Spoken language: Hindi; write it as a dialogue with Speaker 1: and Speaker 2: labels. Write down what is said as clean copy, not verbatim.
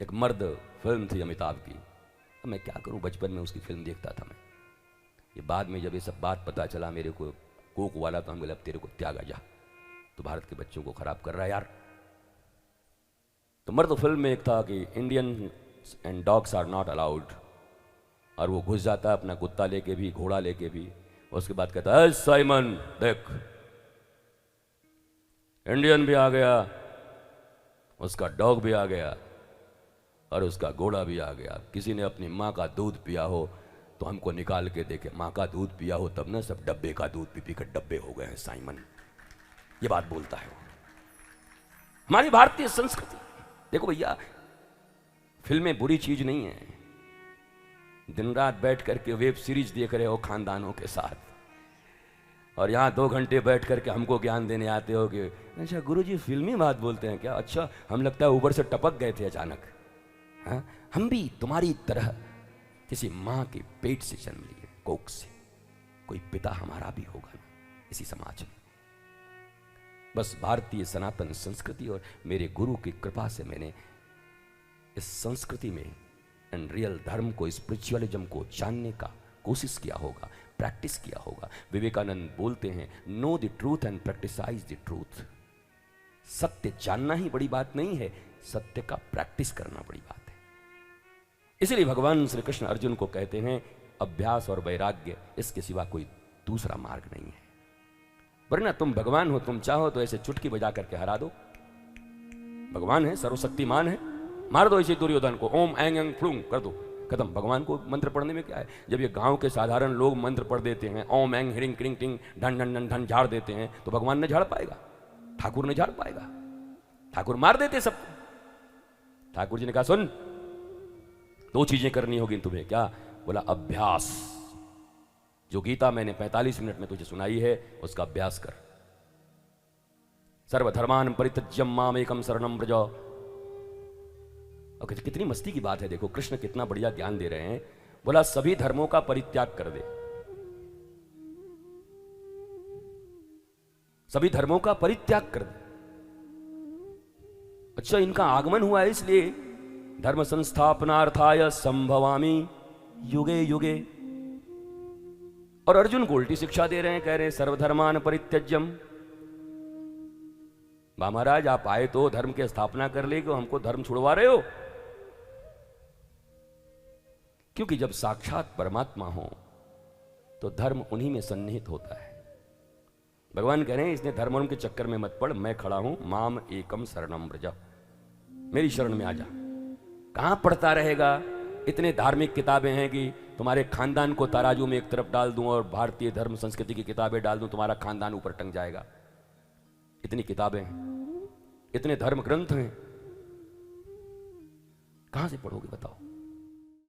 Speaker 1: एक मर्द फिल्म थी अमिताभ की। अब मैं क्या करूं, बचपन में उसकी फिल्म देखता था मैं। ये बाद में जब ये सब बात पता चला मेरे को, कोक वाला, तो हम बोले अब तेरे को त्यागा जा, तो भारत के बच्चों को खराब कर रहा है यार। तो मर्द फिल्म में एक था कि Indian and dogs are not allowed, और वो घुस जाता है अपना कुत्ता लेके भी, घोड़ा लेके भी। उसके बाद कहता है साइमन देख, इंडियन भी आ गया, उसका डॉग भी आ गया, और उसका घोड़ा भी आ गया। किसी ने अपनी माँ का दूध पिया हो तो हमको निकाल के देखे, माँ का दूध पिया हो तब ना, सब डब्बे का दूध पी पी कर डब्बे हो गए हैं साइमन। ये बात बोलता है वो। हमारी भारतीय संस्कृति देखो भैया, फिल्में बुरी चीज नहीं है। दिन रात बैठ करके वेब सीरीज देख रहे हो खानदानों के साथ, और यहाँ 2 घंटे बैठ करके हमको ज्ञान देने आते हो कि अच्छा गुरुजी फिल्मी बात बोलते हैं क्या, अच्छा हम लगता है ऊपर से टपक गए थे अचानक। हाँ, हम भी तुम्हारी तरह किसी माँ के पेट से जन्म लिए, कोख से। कोई पिता हमारा भी होगा इसी समाज में। बस भारतीय सनातन संस्कृति और मेरे गुरु की कृपा से मैंने इस संस्कृति में एंड रियल धर्म को, स्पिरिचुअलिज्म को जानने का कोशिश किया होगा, प्रैक्टिस किया होगा। विवेकानंद बोलते हैं know the truth and practise the truth. सत्य जानना ही बड़ी बात नहीं है, सत्य का प्रैक्टिस करना बड़ी बात है। इसलिए भगवान श्री कृष्ण अर्जुन को कहते हैं अभ्यास और वैराग्य, इसके सिवा कोई दूसरा मार्ग नहीं है। वरना तुम भगवान हो, तुम चाहो तो ऐसे चुटकी बजा करके हरा दो। भगवान है, सर्वशक्तिमान है, मार दो इसे दुर्योधन को, ओम एंग एंग फ्लूंग कर दो, खत्म। भगवान को मंत्र पढ़ने में क्या है? जब ये गांव के साधारण लोग मंत्र पढ़ देते हैं, ओम एंग हिरिंग क्रिंग टिंग ढन ढन ढन ढन झाड़ देते हैं, तो भगवान ने झाड़ पाएगा? ठाकुर ने झाड़ पाएगा? ठाकुर मार देते सबको। ठाकुर जी ने कहा सुन, 2 चीजें करनी होगी तुम्हें। क्या? बोला अभ्यास। जो गीता मैंने 45 मिनट में तुझे सुनाई है उसका अभ्यास कर। सर्वधर्मान परित्यज्यम माम एकम शरणम व्रज। और कितनी मस्ती की बात है, देखो कृष्ण कितना बढ़िया ज्ञान दे रहे हैं। बोला सभी धर्मों का परित्याग कर दे, सभी धर्मों का परित्याग कर दे। अच्छा, इनका आगमन हुआ है इसलिए धर्म संस्थापनार्थाय संभवामि युगे युगे। और अर्जुन को उल्टी शिक्षा दे रहे हैं, कह रहे हैं सर्वधर्मान परित्यज्यम। महाराज आप आए तो धर्म की स्थापना कर ले, कि हमको धर्म छुड़वा रहे हो? क्योंकि जब साक्षात परमात्मा हो तो धर्म उन्हीं में सन्निहित होता है। भगवान कह रहे हैं इसने धर्म के चक्कर में मत पड़, मैं खड़ा हूं, माम एकम शरणम व्रज, मेरी शरण में आ जा। कहां पढ़ता रहेगा? इतने धार्मिक किताबें हैं कि तुम्हारे खानदान को तराजू में एक तरफ डाल दूं और भारतीय धर्म संस्कृति की किताबें डाल दूं, तुम्हारा खानदान ऊपर टंग जाएगा। इतनी किताबें हैं, इतने धर्म ग्रंथ हैं, कहां से पढ़ोगे बताओ?